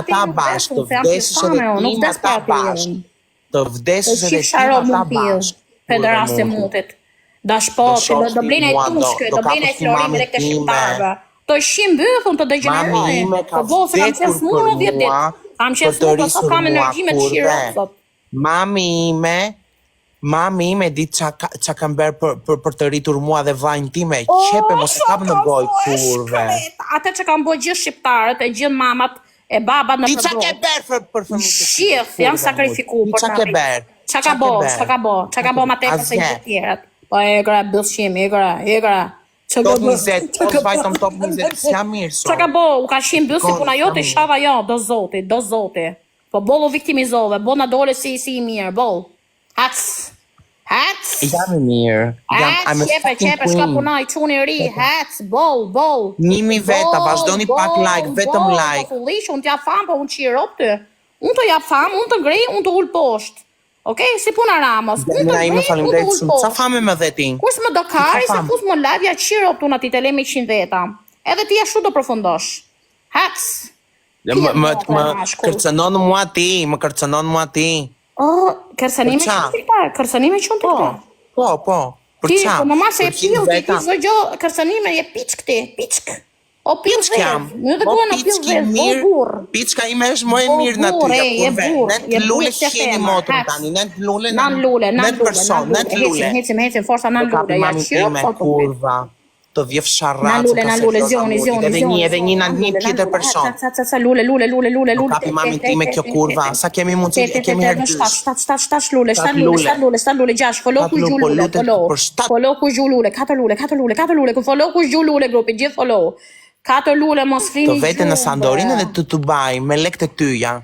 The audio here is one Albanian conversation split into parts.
ata bashkë, të vdesësh edhe ti me ata bashkë. Të vdesësh edhe ti me ata bashkë. Federasti mutit. Dashpoti, do blejnë e tushke, do blejnë e florim dhe këtë shqiptarve. Të shim bythun të degenerojnë. Të bosë kam qesë munu 10 ditë. Kam qesë munu, sot kam energji me të shirë. Mami ime di qa kam bërë për të rritur mua dhe vajnë time. Qepe, mos e kap në gojë kurve. Ate që kam bërë gjithë shqiptarët, e gjithë mamat, e babat në përdojë. Ti qa ke bërë për fëmijët? Shqith, jam sakrifiku për në rritë. Qa ka bo ma tepër se gjithë tjerët. Po egra, bëllshim, egra. Top 20, po vajtëm top 20, s'ja mirë so. Qa ka bo, u ka shim bëllsi puna jote, shava jo, do zoti. Po bolo viktimizove, bo na dole si i mirë, bol. Hats. Jam i mirë. Qepe, shka puna i quni ri, hats, bol. 1000 veta, vazhdoni pak like, vetëm like. Unë t'ja fam, po unë qirë op të. Unë të jap fam, unë të ngrej, unë të ullë poshtë. Okej, si puna Ramos. Unë të ngrej, unë të ullë poshtë. Sa fame me dhe ti? Kus më do kari, se kus më lavja qirë op të unë ati të lemi 100 veta. Edhe ti ashtu do përfundosh. Hats. Më kërcenon mua ti, Kërsanime që në të këta? Po. Ti, po mama se e pil, ti zë gjo, kërsanime je piçk ti, piçk. O pil vez, në dhe gojë në pil vez, o burr. Piçka ime është më e mirë në ty, në të lule qeni motër tani, në të lule, në person, në të lule. Hecim, forsa në lule, ja qërë, kurva. Të vjef sharrat, në lule, zioni. Edhe një tjetër person. Sa lule. Kapi mamin ti me kjo kurva, sa kemi mundësi, kemi herdysh. Shtash lule, 6, follow ku gju lule, follow ku gju lule, 4 lule, follow ku gju lule grupi, gjithë follow. 4 lule mos frini gju. Të vete në Sandorin edhe të Dubai, me lekët e tyja.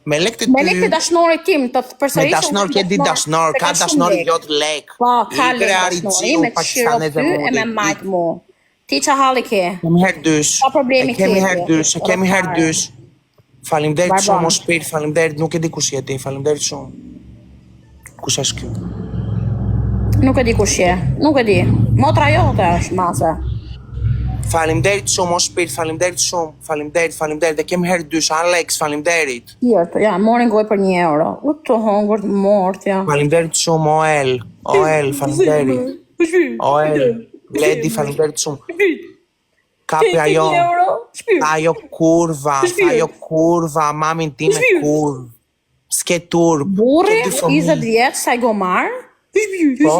Me lekët e dashnorit tim, të përsërishëm. Me dashnor, ke di dashnor, ka dashnor jot lek. Po, ka lek dashnori, me të shiro ty e me majtë mu. Ti që halli ke? Kemi herdysh. Pa problemi kemi herdysh. Faleminderit shumë, o shpirt, faleminderit, nuk e di kush je ti, faleminderit shumë. Kush është kjo? Nuk e di kush je, nuk e di. Motra jote është mase. Faleminderit shumë, o shpirt, faleminderit shumë, faleminderit, dhe kemi herë dysh, Alex, faleminderit. Ja, morin goj për €1. U të hongër të mort, ja. Faleminderit shumë, OL, faleminderit. OL, Ledi, faleminderit shumë. Kapi ajo kurva, mamin time kurv. Ske turp. Burri, 20 vjetë, sa i gomar. Po.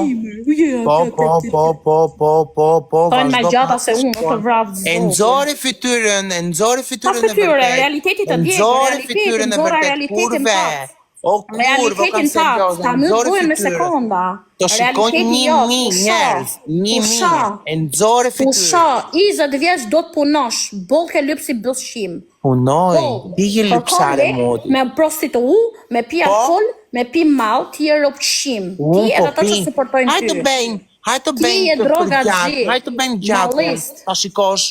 Tonë me gjata se unë të vrapë zotë. E nëzori fytyrën e vërtet. Realitetit të djekë, nëzora realitetin pat. O kurvë, kam serioz, ta më bujën me sekonda. Të shikojnë 1.000 njerëz, 1.000, e nëzori fytyrën. Pusha, 20 vjeç do të punosh, bol ke lypë si bëllshim. Punoj, ti je lypsare modi. Me prostitu, me pi alkohol, me pi mall, ti je ropshim. Ti edhe ato që suportojnë ty. Hajtë të bëjnë gjatë, ta shikosh.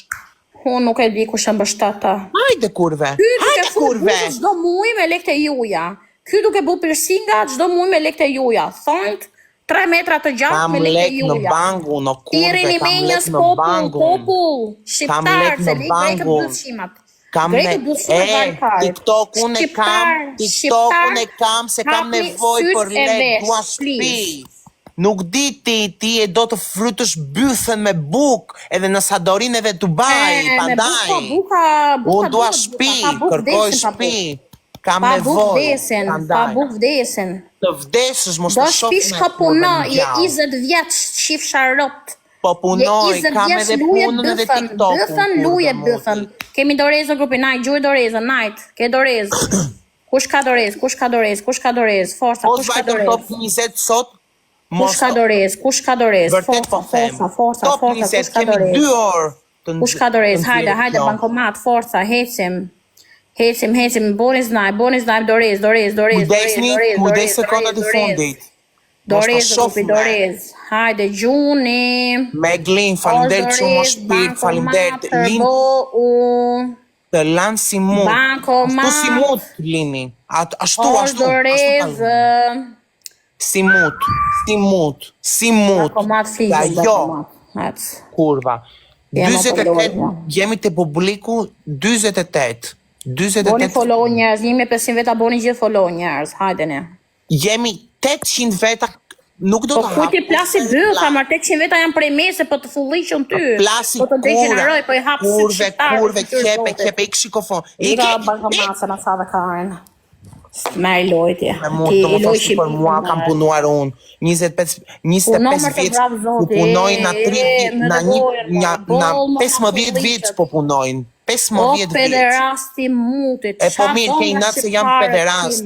Unë nuk e di kush e mbështata. Hajde kurve. Çdo muaj me lekë të juja. Ky duke bu piercinga çdo muaj me lekë të juja. Thont 3 metra të gjatë me lekë të juja. Kam lekë në bangu, në kurve, kam lekë në bangu. Popull, shqiptar, se lekë të bëllshimat. TikTokun e kam, se kam nevoj për lekë, dua shtëpi. Nuk di ti e do të frytësh bythën me buk, edhe në Sandorin edhe Dubai, pandaj. Unë dua shtëpi, kërkoj shtëpi. Kam nevoj, pa buk vdesin. Të vdesësh, mos të shoh me. Do shpish ka puno, je 20 vjeç, shif sharot. Po punoj, kam edhe punën edhe TikTokun. Bëthën. Kemi Dorezë në grupin, najt, gjuj Dorezë, najt, ke Dorezë. Kush ka Dorezë, forca, kush ka Dorezë. Top 20 sot, kush ka Dorezë, forca, kush ka Dorezë. 2 orë. Kush ka Dorezë, hajde, bankomat, forca, hecim, boni znaj, Dorezë. Kujdes sekondat e fundit. Dorezë, hajde, gjuni. Meglin, falimderit shumë o shpirt, falimderit. Të lanë si mut. Ashtu si mut, Lini. Ashtu. Dorezë. Si mut. Jo. Kurva. 48, jemi të publiku 48. Boni follow njerëz, 1500 veta, boni gjithë follow njerëz, hajdeni. Jemi 800 veta, nuk do të hapë. Po kujti plasi bëtha, mar 800 veta janë prej mese, po të fullishën ty. Plasi po të degeneroj, po i hapë si shqiptarë. Kurve, ik shikofon. Ika bankomatën asave Karin. Me i lojtje. Ti i lojshi për mua, kam punuar unë 25 vjetë, ku punojnë na 15 vjetë po punojnë. 15 vjetë. O pederasti mutit. E po mirë, ke i natë se jam pederast.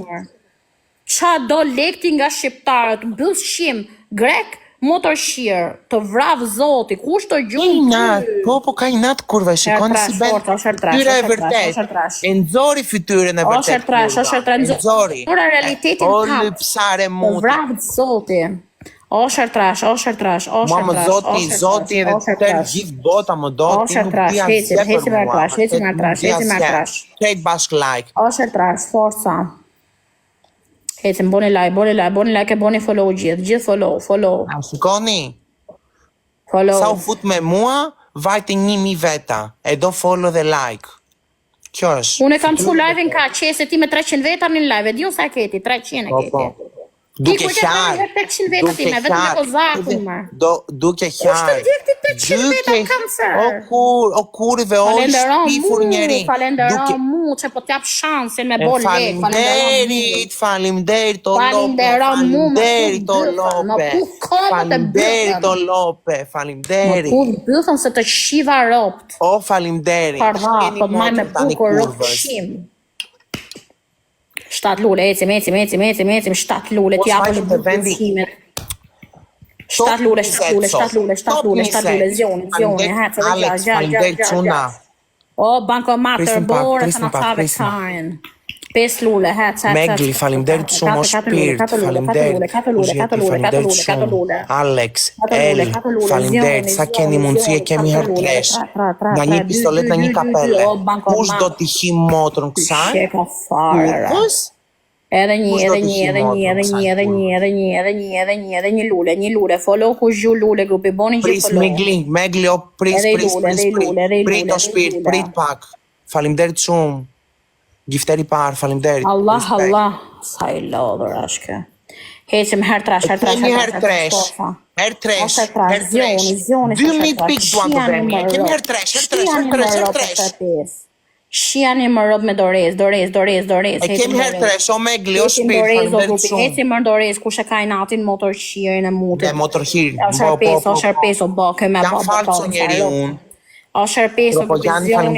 Qa do lekti nga shqiptarët, bëllë shqim, grek, motor shirë, të vravë zoti, kush të gjumë ty? Po, ka i natë kurve, shikoni si ben, fytyre e vërtet, e nëzori fytyrën e vërtet kurva, nëzori, realitetin o tatë, lypsare të muti. vravë zoti, o shërtrash, Mama zoti edhe tërë gjithë bota më do, ti nuk di asje për mua, krejt bashk like. O shërtrash, forca. Hecim, boni like e boni follow gjithë follow. A shikoni? Follow. Sa u fut me mua, vajte 1000 veta, e do follow dhe like. Kjo është. Unë e kam që live-in ka qese ti me 300 veta në live, e di unë sa keti, 300 e keti. Duke qarë, duke qarë, o kurve, o i shpifur njeri, falenderon mu që po t'jap shansin me bo lek, falimderit o lope, falimderit, më puth bëthën se të shiva ropt, o falimderit, parha, po t'maj me puko ropt shim. 7 lule, ecim, 7 lule, t'japë në bëndësimet. 7 lule, zioni, hecë, gja. O, bankomater, bore, të në tave Karin. 5 lule, hecë. Megli, falimderit shumë, o shpirt, falimderit shumë. Alex, El, falimderit, sa keni mundësi e kemi hertresh. Nga një pistolet, nga një kapele. Kush do t'i him motrën kësaj? Kurës? Edhe një lule, follow ku zhu lule grupi, boni gjithë follow. Megli, o prit o shpirt, prit pak. Falimderit shumë. Gifteri parë, falimderit. Allah, sa i lodhër ashke. Hecim hertrash. Kemi hertrash. 2000 pik duan të vemi. Kemi hertrash. Shiani më rob me dorez. E kemi hertrash, o Megli, o shpirt, falimderit shumë. Hecim më dorez, kush e ka i natin motor shirin e mutit. Dhe motor shirin. O shërpes, o bëke me jam falco njeri unë. O shërpes, o vizionin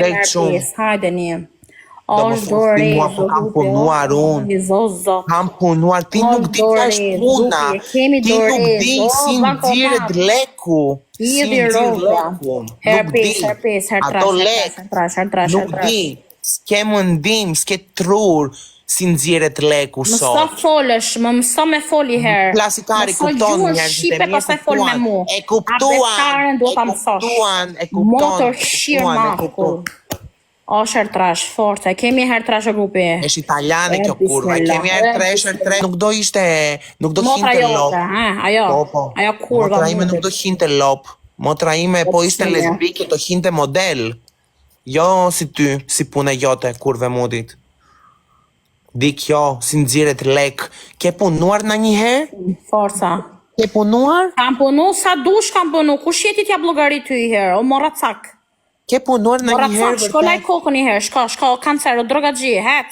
hajde një. Kam punuar unë, kam punuar, ti nuk di që është puna, ti nuk di si nxirret leku, nuk di, ato lek, nuk di, s'ke mëndim, s'ke trur, si nxirret leku sot. Më sa folësh, më mësa me foli herë. Klasikari kupton njerëzit e mirë kuptuan, e kuptuan, motor shirë maku. O hertrash, forca, kemi hertrash e grupi. Esh italiane kjo kurva, kemi hertrash, nuk do hinte lop. Ajo kurva. Motra ime nuk do hinte lop. Motra ime po ishte lesbike, do hinte model. Jo si ty, si pune jote, kurve mudit. Di kjo, si nxirret lek. Ke punuar në një herë? Forca. Ke punuar? Kam punu, sa dush kam punu. Kush jeti t'ja blogari ty i herë? O mora cak. Ke punuar në një herë vërtet? Shko laj kokën një herë, shko, kancer, o droga gji, hec.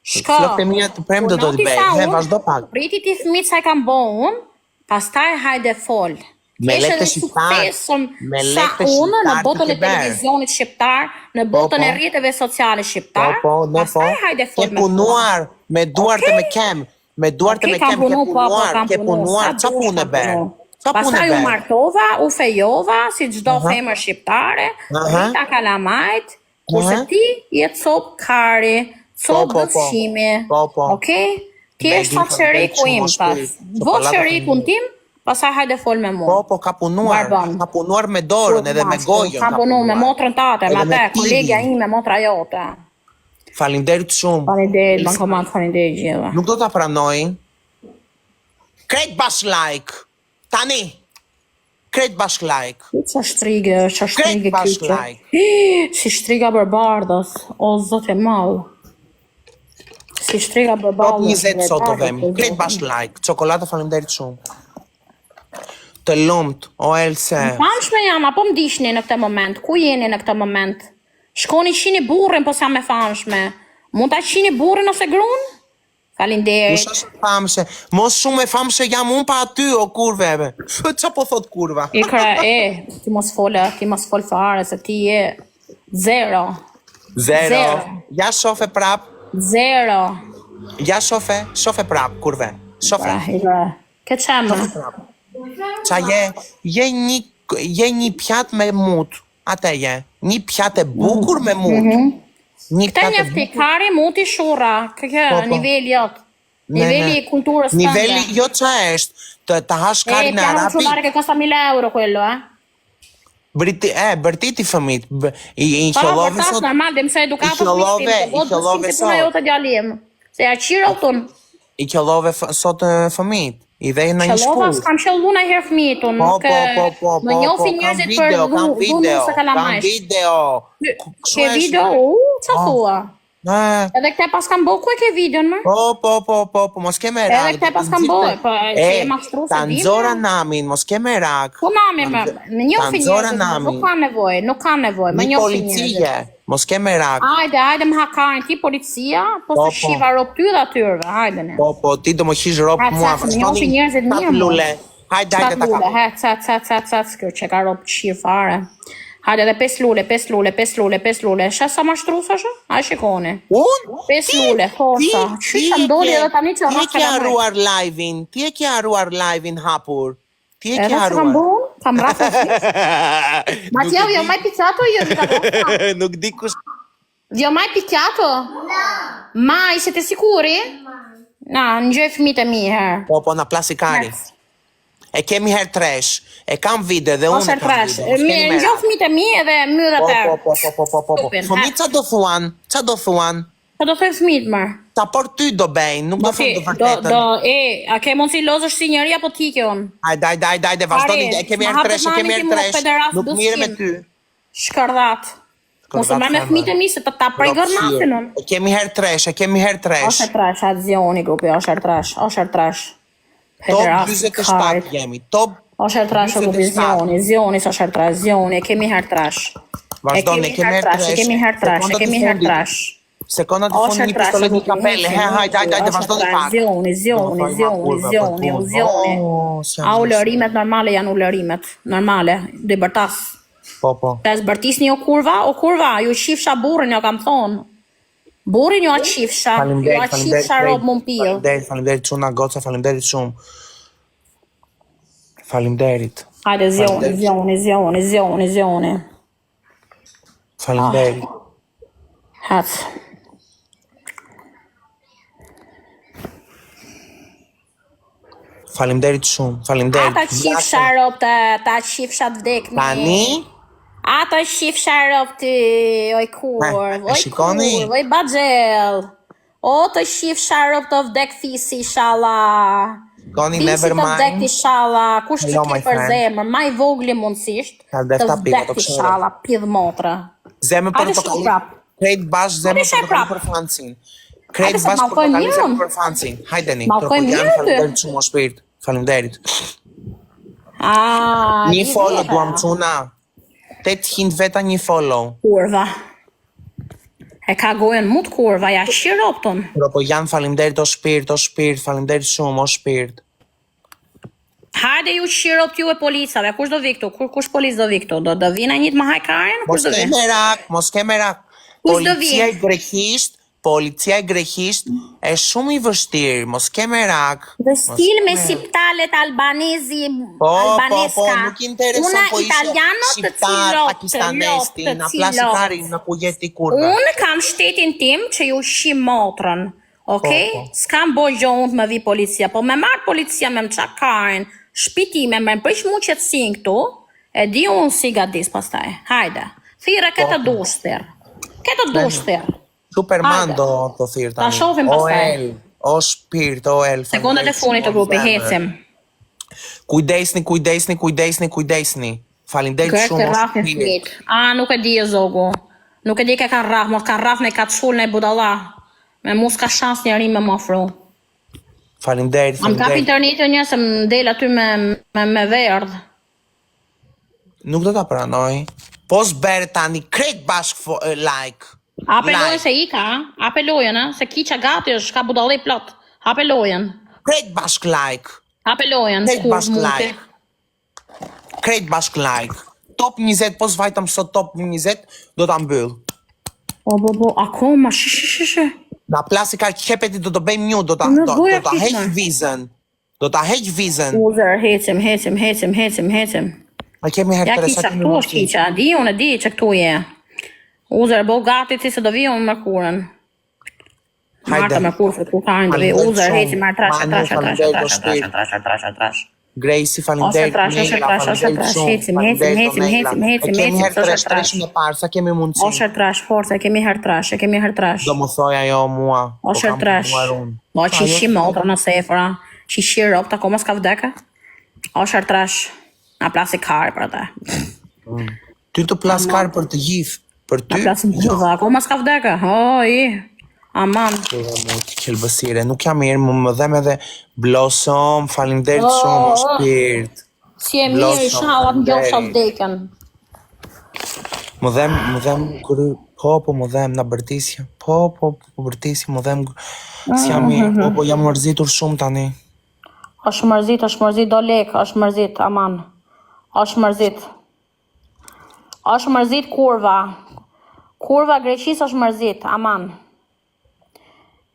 Shko. Flokët e mija të prem do të bëj, vazhdo pak. Priti ti fëmit sa i kam bo unë, pastaj hajde fol. Me lekë shqiptar, unë në botën e televizionit shqiptar, në botën e rrjeteve sociale shqiptar, pastaj hajde fol. Ke punuar me duart e me kem, ke punuar, qa punë be? Pastaj u martova, u fejova, si gjdo femër shqiptare, rita kalamajt, kurse ti jetë cop kari, cop dëfshimi, okej? Ti është fa qëriku im pas. Vo qëriku në tim, pasaj hajde fol me mu. Po, ka punuar me dorën edhe me gojën. Ka punuar me motrën tate, me te, kolegja im me motra jote. Falimderit shumë. Falimderit, bankomat, falimderit gjitha. Nuk do t'a pranoj. Krejt bash like. Tani, Krejt bashk like. Qa shtrige, Krejt bashk like. Si shtriga bërbardos, o zot e mall. Si shtriga Top bërbardos. 20 sot të vemi. Krejt bashk like. Çokolata faleminderit shumë. Të lumt, o Else. Famshme jam, apo m'dishni në këtë moment? Ku jeni në këtë moment? Shkoni qini burrin, po sa me famshme. Mund ta qini burrin ose grun? Faleminderit. Mos është famshë. Mos shumë e famshë jam unë pa aty, o kurve. Qa po thot kurva? Ikra, ti mos fol fare, se ti je zero. Ja shofe prap. Zero. Ja shofe prap, kurve. Shofe. Ke qemë? Qa je një pjat me mut. Ate je. Një pjat e bukur me mut. Këta një fikari muti shura. Këkë, nivelli jot. Nivelli i kulturës tënde. Nivelli jo qa është. Të hash kari në Piano Arabi. ciulare che costa 1000 euro quello, Bërtiti fëmit. I Pa, qëllove vërtas sot. normal, dhe mëse edukatë I qëllove si puna jote djalim. Se ja qira utun. I qëllove sot fëmit. I dhe në një Qëllova shpull. s'kam qëllu në herë fëmitun. Po. Më njofi njerëzit për dhunu se kalamajsh. Kam video. Ke video? Qa thua? Edhe këte pas kam bo, ku e ke videon, më? Po, mos ke me rak. Edhe këte pas kam bo, po që e mashtru se Ta dim. nxora namin, mos ke me rak. Ku nami, më? Në njofi njerëzit, nuk ka nevoj, nuk ka nevoj, më Një njofi njerëzit. policije, mos ke me rak. Hajde më hakarin ti policia, po se shiva rop ty dhe atyrve, hajde ne. Po, ti do më kish ropë mua. Më njofi njerëzit mirë, më. Lule. Hajde ta ka. Skjo që ka ropë qirë fare. Hajde dhe 5 lule. Shë sa mashtrusa shë? A shikoni. Unë? 5 lule, kosa. Qysa ndodi edhe tani që Ti e ke arruar live-in. Ti e ke arruar live-in hapur. Ti e ke Edhe që kam arruar. bon, kam rafë si. Ma ti jo mai piccato io di carotta? Nuk di kush. Vi ho mai picchiato? No. Mai, siete sicuri? No, në gjë fëmijët e mi herë. Po, na plasikari. E kemi her tresh. E kam vide dhe unë e kam vide. Në gjë fëmijët e mi edhe myra tërë. Po. Fëmijët qa do thuan? Qa do thuan? Qa do thë fëmijët më? Ta por ty do bejnë, nuk do thënë të vërtetën. A ke mund si lozësh si njëri apo ti kjo unë? Hajde, vazhdoni, e kemi her tresh, Nuk mire me ty. Shkërdhat. Mos më me fëmijët e mi se ta prej gërnatin unë. E kemi her tresh. Osher trash, atë zioni grupi, osher trash. Top 27 jemi, top. Osher trash, grupi, zioni, osher trash, zioni, e kemi her trash. Vazhdoni, e kemi her trash. Sekonda të fundi një pistolet një kapele, hajde, vazhdoni pak. Zioni. A ulërimet normale janë ulërimet, normale, dhe bërtas. Po. Të zbërtisni o kurva, ju qifsha burrin, jo kam thonë. Burrin ju a qifsha rob më mpil. Faleminderit çuna goca, faleminderit shumë. Faleminderit. Hajde, zioni. Faleminderit. Hac. Faleminderit shumë, faleminderit. Ata qifsha rob ta qifsha të vdekni. Tani? Ata qifsha rob të oj kur, oj bagjel. O të qifsha rob të vdek fisi, inshallah. Goni Fisi never të vdek mind. inshallah, kush që Hello, ke my për friend. zemër, ma i vogli mundësisht, Hajde, të ta piva, vdek të këshire. inshallah, pidh motra. Zemë Hajde, portokalli. shih prap. Krejt bash zemë Hajde, shih portokalli prap. për Francin. Hajde, Krejt se bash mallkoj portokalli mirë zemë unë. për Francin. Hajdeni. Mallkoj mirë ty. Faleminderit shumë o shpirt. Faleminderit. Ah, Një follow duam çuna. 800 veta një follow. Kurva. E ka gojën mut kurva, ja shiropton. Po janë faleminderit o shpirt, faleminderit shumë o shpirt. Hajde ju shirop ju e policave, kush do vi këtu? Kush polic do vi këtu? Do vi në një të më hajkarin? Kush do vi? Mos ke merak. Kush do vi? Policia e greqisht është shumë i vështirë, mos ke merak. Dhe stil me shqiptalet albanezi, albaneska. Nuk intereson po italiano të cilot, pakistanesti, na plasikari në ku jeti kurva. Unë kam shtetin tim që ju shim motrën, okej? S'kam boj gjo unë të më vi policia, po me marë policia me më qakarin, shpitime me më prish mu qëtësin këtu, e di unë si gadis pastaj. Hajde, thire këtë dushtir. Superman do të thirë tani. Ta shofim pastaj. O shpirt, o el. Sekondat e funit të grupi, hecim. Kujdesni. Faleminderit shumë. Nuk e di e zogu. Nuk e di ke ka rraf, mos ka rraf ne ka të shull ne budalla. Me mus ka shans njeri me më ofru. Faleminderit. Am kap internetin një se më del aty me verdh. Nuk do ta pranoj. Po s'bere tani krejt bashk like. Apelojën se i ka, apelojën, se kiqa gati është, ka budalli plot. Apelojën. Krejt bashk like. Apelojën. Krejt bashk like. Krejt bashk like. Top 20, po s'vajtam sot top 20, do ta mbyll. Akoma, shi. Na plasi ka qepeti do të bëjmë një, do ta heq vizën. Do ta heq vizën. Uzer, hecim. A kemi herë Ja të kiqa këtu është kiqa, unë e di që këtu je. Uzer, bo gati ti se do vi unë Mërkurën. Marta Mërkurë, ku ka në do vi. Uzer, hecim, marë trash. Gracie, faleminderit. Hecim. Kemi herë të reshtreshën e parë, sa kemi mundësi. Osher trash, forse, kemi herë trash. Do më thoj ajo mua. Osher trash. Mo që shi motra në sefra. Që shi ropë, ta koma s'ka vdeka. Osher trash. Na plasi karë për ata. Ty të plas karë për të gjithë. Për ty? Na plasi gjithë, koma s'ka vdeka. Aman. Qelbësire, nuk jam mirë, më dhem edhe Blossom, faleminderit shumë, shpirt. Si e mirë, shalat në gjohë shatë deken. Më dhem kërë, më dhem, na bërtisja. Bërtisja, më dhem, si jam mirë, po jam mërzitur shumë tani. është mërzit, do lek, është mërzit, aman. është mërzit kurva. Kurva Greqis është mërzit, aman.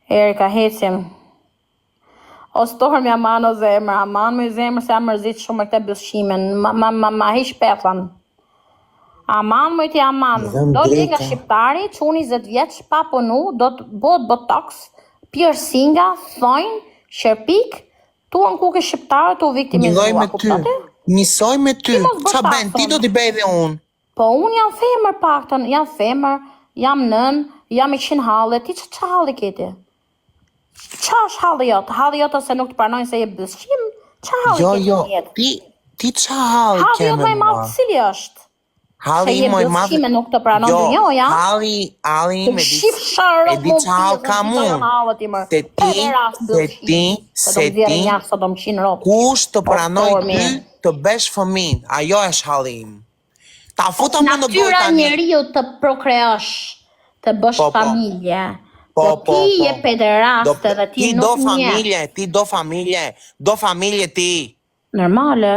Erika, hecim. O stormi aman o zemër, aman me zemër se a mërzit shumë me këte bëshimen. Ma hish petlan. Aman me ti aman. Do t'i nga shqiptari, që unë 20 vjeç pa punu, do të bot botox, piercinga, thojnë, shërpik, tu në kuke shqiptare, tu viktimizua, kuptate? Njësoj me ty, qa ben, ti do t'i bej dhe unë? Po unë jam femër paktën, jam nën, jam i 100 halë, ti që halë kiti? Qa është halë jotë? Halë jotë ose nuk të pranojnë se je bëzqim? Qa halë kiti jetë? Ti qa halë halë jotë me madhë cili është? Halë i moj madhë... Se je nuk të pranojnë dhe njoja? Halë i me di qa halë ka mund. Se ti, kush të pranojnë ty të besh fëmin, ajo është halë im. Ta futa më në gojta natyra njeriu të prokreosh, të bësh familje. Ti je pederaste dhe ti nuk nje. Ti do familje ti. Normale.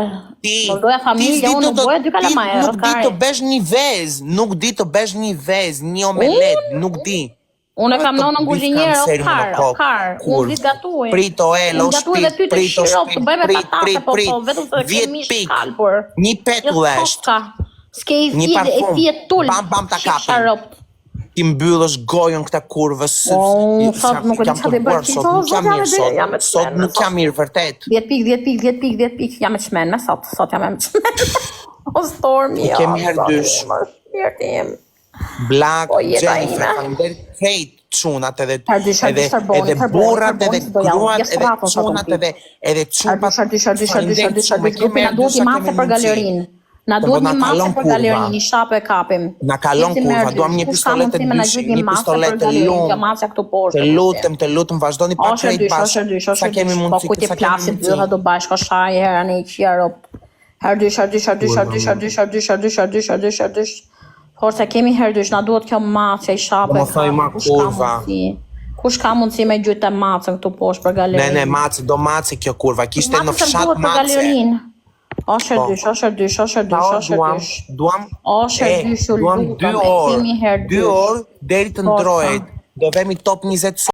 Nuk doja familje, unë nuk boja dy kalamaj. Nuk di të besh një vez, një omelet, nuk di. Unë kam në kuzhinjerë o kar, unë di gatuj. Prito elo, prit, 1 petull eshtë. S'ke i fjet tull, sharop. Ti mbyllësh gojën këta kurvës. Sot nuk e di qa dhe bërë, sot nuk jam mirë vërtet. 10 pik, jam e qmen me sot jam e qmen. O stormi, kemi herdysh. Black, Jennifer, faleminderit krejt çunat edhe burrat edhe gruat edhe çunat edhe çupat. Na duhet një masë për galerinë, një shapë e kapim. Na kalon kurva, duam një pistolet të dysh, një pistolet të lumë. Të lutem, vazhdoni pa krejt bashkë, sa kemi mundësi. Po ku ti plasit dyha do bashkë, shaj herë në i qjerop. Herdysh. Forse kemi herdysh, na duhet kjo masë i shapë e kapim. Kush ka mundësi me gjujtë e macën këtu poshtë për galerinë? Ne, macë, do macë kjo kurva, kishte në fshat macë. Osher dysh. Duam 2 orë deri të ndrohet. Do vemi top 20